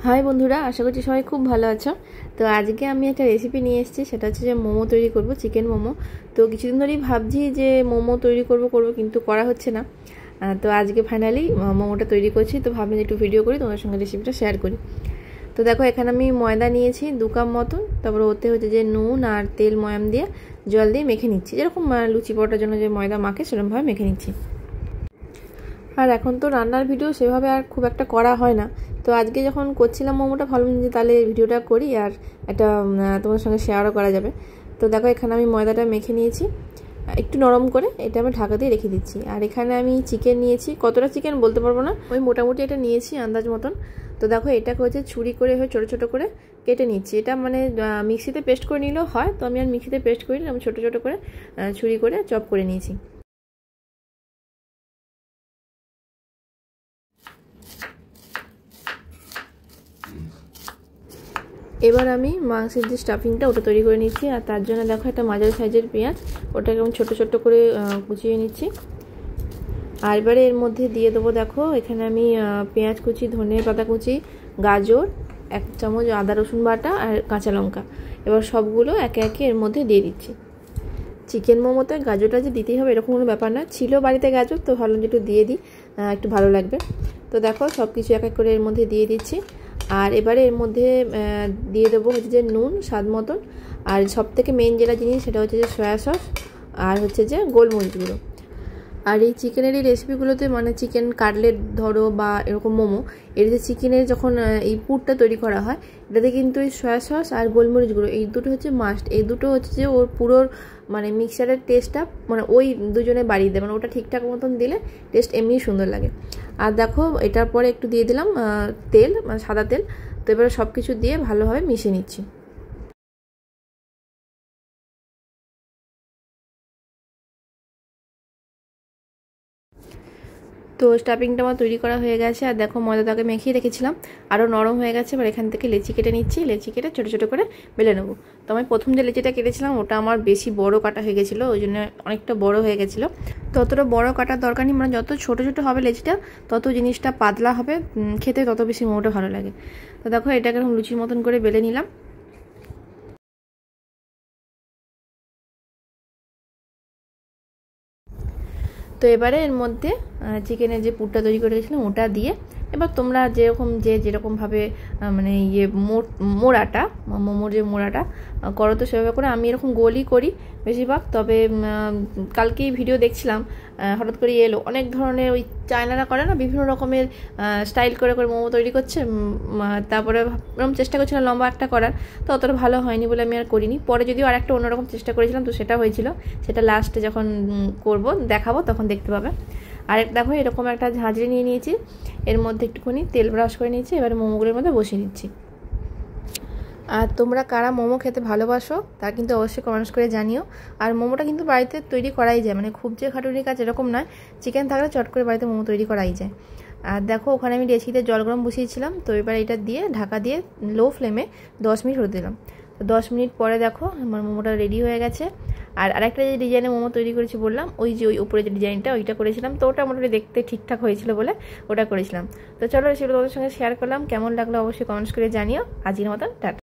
High বন্ধুরা, আশা করছি সবাই খুব ভালো আছো। তো আজকে আমি একটা রেসিপি নিয়ে এসেছি, সেটা হচ্ছে যে মোমো তৈরি করব, চিকেন মোমো। তো কিছুদিন ধরেই ভাবছি যে মোমো তৈরি করব কিন্তু করা হচ্ছে না। তো আজকে ফাইনালি মোমোটা তৈরি করছি। তো ভাবলাম একটু ভিডিও করি, তোমাদের সঙ্গে রেসিপিটা শেয়ার করি। তো দেখো, এখানে আমি ময়দা নিয়েছি 2 কাপ মতন। তারপরে ওতে হচ্ছে যে নুন আর তেল ময়াম দিয়ে জল দিয়ে মেখে নিচ্ছি, যেরকম লুচি পরোটার জন্য যে ময়দা মাখে সেরকমভাবে মেখে নিচ্ছি। আর এখন তো রান্নার ভিডিও সেভাবে আর খুব একটা করা হয় না। তো আজকে যখন করছিলাম মোমোটা, ভাবলাম যে তাহলে ভিডিওটা করি আর একটা তোমার সঙ্গে শেয়ারও করা যাবে। তো দেখো, এখানে আমি ময়দাটা মেখে নিয়েছি একটু নরম করে, এটা আমি ঢাকা দিয়ে রেখে দিচ্ছি। আর এখানে আমি চিকেন নিয়েছি, কতটা চিকেন বলতে পারবো না, ওই মোটামুটি এটা নিয়েছি আন্দাজ মতন। তো দেখো, এটাকে হচ্ছে ছুরি করে ছোটো ছোটো করে কেটে নিচ্ছি। এটা মানে মিক্সিতে পেস্ট করে নিলেও হয়, তো আমি আর মিক্সিতে পেস্ট করি না, আমি ছোটো ছোটো করে ছুরি করে চপ করে নিয়েছি। এবার আমি মাংসের যে স্টাফিংটা ওটা তৈরি করে নিচ্ছি। আর তার জন্য দেখো, একটা মাঝারি সাইজের পেঁয়াজ, ওটাকে আমি ছোটো ছোটো করে কুচিয়ে নিচ্ছি। আর এবারে এর মধ্যে দিয়ে দেবো, দেখো এখানে আমি পেঁয়াজ কুচি, ধনে পাতা কুচি, গাজর, 1 চামচ আদা রসুন বাটা আর কাঁচা লঙ্কা। এবার সবগুলো একে একে এর মধ্যে দিয়ে দিচ্ছি। চিকেন মোমোতে গাজরটা যে দিতেই হবে এরকম কোনো ব্যাপার না, ছিল বাড়িতে গাজর, তো ভাবলাম যে একটু দিয়ে দিই, একটু ভালো লাগবে। তো দেখো, সব কিছু এক এক করে এর মধ্যে দিয়ে দিচ্ছি। আর এবারে এর মধ্যে দিয়ে দেবো হচ্ছে যে নুন স্বাদ মতন। আর সব থেকে মেন যেটা জিনিস সেটা হচ্ছে যে সয়া সস, আর হচ্ছে যে গোলমরিচ গুঁড়ো। আর এই চিকেনের এই রেসিপিগুলোতে মানে চিকেন কাটলেট ধরো বা এরকম মোমো, এর যে চিকেনের যখন এই পুরটা তৈরি করা হয়, এটাতে কিন্তু এই সয়া সস আর গোলমরিচ গুঁড়ো এই দুটো হচ্ছে মাস্ট। এই দুটো হচ্ছে যে ওর পুরো মানে মিক্সচারের টেস্টটা মানে ওই দুজনে বাড়িয়ে দেয়, মানে ওটা ঠিকঠাক মতন দিলে টেস্ট এমনিই সুন্দর লাগে। আর দেখো, এটার পরে একটু দিয়ে দিলাম তেল, মানে সাদা তেল। তো এবারে সব কিছু দিয়ে ভালোভাবে মিশিয়ে নিচ্ছি। তো স্টাফিংটা আমার তৈরি করা হয়ে গেছে। আর দেখো, ময়দাটাকে মেখিয়ে রেখেছিলাম, আরও নরম হয়ে গেছে। এবার এখান থেকে লেচি কেটে নিচ্ছি, লেচি কেটে ছোটো ছোটো করে বেলে নেবো। তো আমি প্রথম যে লেচিটা কেটেছিলাম ওটা আমার বেশি বড় কাটা হয়ে গেছিলো, ওই জন্য অনেকটা বড় হয়ে গেছিলো। তো অতটা বড় কাটার দরকার নেই, মানে যত ছোটো ছোটো হবে লেচিটা তত জিনিসটা পাতলা হবে, খেতে তত বেশি মোমোটা ভালো লাগে। তো দেখো, এটাকে এরকম লুচির মতন করে বেলে নিলাম। তো এবারে এর মধ্যে চিকেনের যে পুরটা তৈরি করে রেখেছিলাম ওটা দিয়ে, এবার তোমরা যেরকমভাবে মানে মোড়াটা মোমোর যে মোড়াটা করো, তো সেভাবে করে আমি এরকম গোলই করি বেশিরভাগ। তবে কালকেই ভিডিও দেখছিলাম, হঠাৎ করে এলো অনেক ধরনের, ওই চায়নারা করে না বিভিন্ন রকমের স্টাইল করে করে মোমো তৈরি করছে। তারপরে এরকম চেষ্টা করছিলাম লম্বা একটা করার, তো অতটা ভালো হয়নি বলে আমি আর করিনি। পরে যদিও আর একটা অন্যরকম চেষ্টা করেছিলাম, তো সেটা হয়েছিল, সেটা লাস্টে যখন করব দেখাবো তখন দেখতে পাবে। আর দেখো, এরকম একটা ঝাঁঝরি নিয়ে নিয়েছি, এর মধ্যে একটুখানি তেল ব্রাশ করে নিয়েছি। এবারে মোমোগুলোর মধ্যে বসিয়ে দিচ্ছি। আর তোমরা কারা মোমো খেতে ভালোবাসো তা কিন্তু অবশ্যই কমেন্টস করে জানিও। আর মোমোটা কিন্তু বাড়িতে তৈরি করাই যায়, মানে খুব যে খাটুনির কাজ এরকম নয়, চিকেন থাকলে চট করে বাড়িতে মোমো তৈরি করাই যায়। আর দেখো, ওখানে আমি ডেচিতে জল গরম বসিয়েছিলাম, তো এবার এটা দিয়ে ঢাকা দিয়ে লো ফ্লেমে 10 মিনিট হতে দিলাম। তো 10 মিনিট পরে দেখো আমার মোমোটা রেডি হয়ে গেছে। আর আরেকটা যে ডিজাইনে মোমো তৈরি করেছি বললাম, ওই যে ওই উপরে যে ডিজাইনটা ওইটা করেছিলাম, তো ওটা মোটামুটি দেখতে ঠিকঠাক হয়েছিল বলে ওটা করেছিলাম। তো চলো, সেগুলো তোমাদের সঙ্গে শেয়ার করলাম, কেমন লাগলো অবশ্যই কমেন্টস করে জানিও। আজকের মতন টাটা।